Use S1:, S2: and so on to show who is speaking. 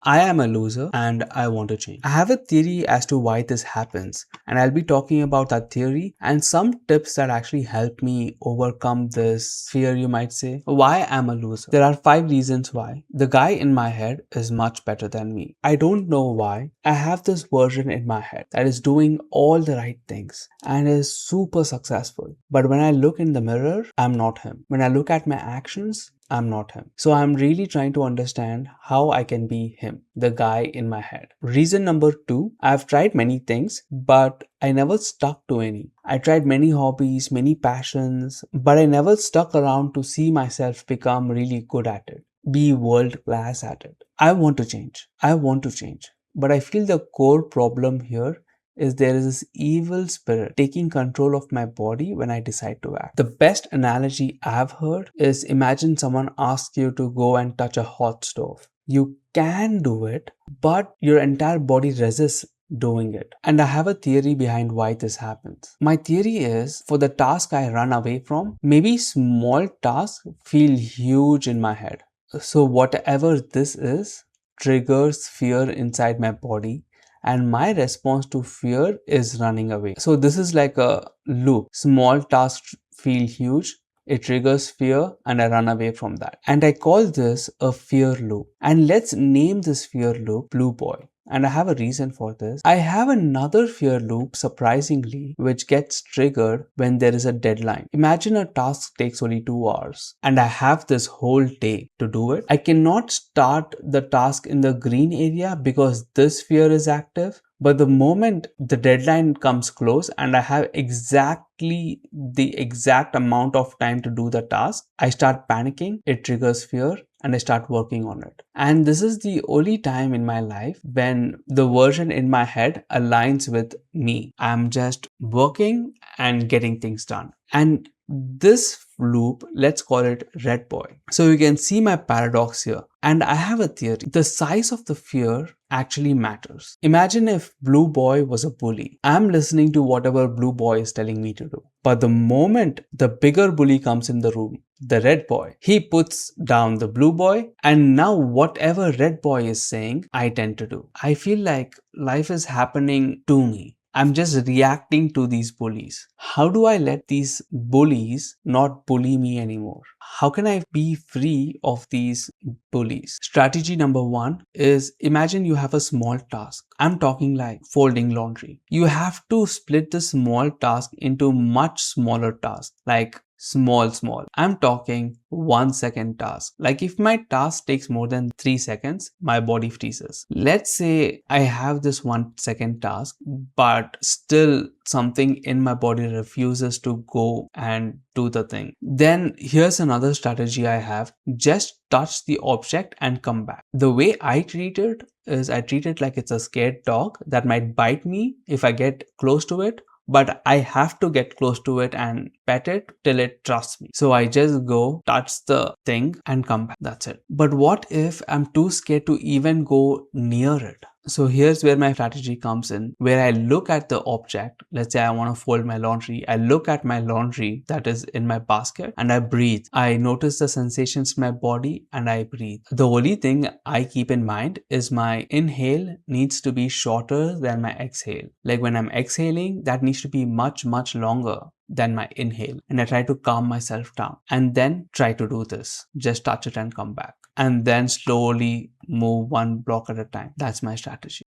S1: I am a loser and I want to change. I have a theory as to why this happens, and I'll be talking about that theory and some tips that actually help me overcome this fear, you might say. Why I'm a loser. There are 5 reasons why. The guy in my head is much better than me. I don't know why. I have this version in my head that is doing all the right things and is super successful. But when I look in the mirror, I'm not him. When I look at my actions, I'm not him. So I'm really trying to understand how I can be him, the guy in my head. Reason number 2, I've tried many things, but I never stuck to any. I tried many hobbies, many passions, but I never stuck around to see myself become really good at it, be world class at it. I want to change. I want to change. But I feel the core problem here is there is this evil spirit taking control of my body when I decide to act. The best analogy I've heard is imagine someone asks you to go and touch a hot stove. You can do it, but your entire body resists doing it. And I have a theory behind why this happens. My theory is for the task I run away from, maybe small tasks feel huge in my head. So whatever this is triggers fear inside my body, and my response to fear is running away. So this is like a loop. Small tasks feel huge, it triggers fear, and I run away from that. And I call this a fear loop. And let's name this fear loop Blue Boy. And I have a reason for this. I have another fear loop, surprisingly, which gets triggered when there is a deadline. Imagine a task takes only 2 hours and I have this whole day to do it. I cannot start the task in the green area because this fear is active. But the moment the deadline comes close and I have exactly the exact amount of time to do the task, I start panicking, it triggers fear, and I start working on it. And this is the only time in my life when the version in my head aligns with me. I'm just working and getting things done. And this loop, let's call it Red Boy. So you can see my paradox here. And I have a theory. The size of the fear actually matters. Imagine if Blue Boy was a bully. I'm listening to whatever Blue Boy is telling me to do. But the moment the bigger bully comes in the room, the Red Boy, he puts down the Blue Boy, and now whatever Red Boy is saying, I tend to do. I feel like life is happening to me. I'm just reacting to these bullies. How do I let these bullies not bully me anymore? How can I be free of these bullies? Strategy number 1 is imagine you have a small task. I'm talking like folding laundry. You have to split the small task into much smaller tasks, like small. I'm talking 1 second task. Like if my task takes more than 3 seconds, my body freezes. Let's say I have this 1 second task, but still something in my body refuses to go and do the thing. Then here's another strategy I have. Just touch the object and come back. The way I treat it is I treat it like it's a scared dog that might bite me if I get close to it. But I have to get close to it and pet it till it trusts me. So I just go, touch the thing and come back. That's it. But what if I'm too scared to even go near it? So here's where my strategy comes in, where I look at the object. Let's say I want to fold my laundry. I look at my laundry that is in my basket and I breathe. I notice the sensations in my body and I breathe. The only thing I keep in mind is my inhale needs to be shorter than my exhale. Like when I'm exhaling, that needs to be much longer than my inhale. And I try to calm myself down and then try to do this. Just touch it and come back. And then slowly move 1 block at a time. That's my strategy.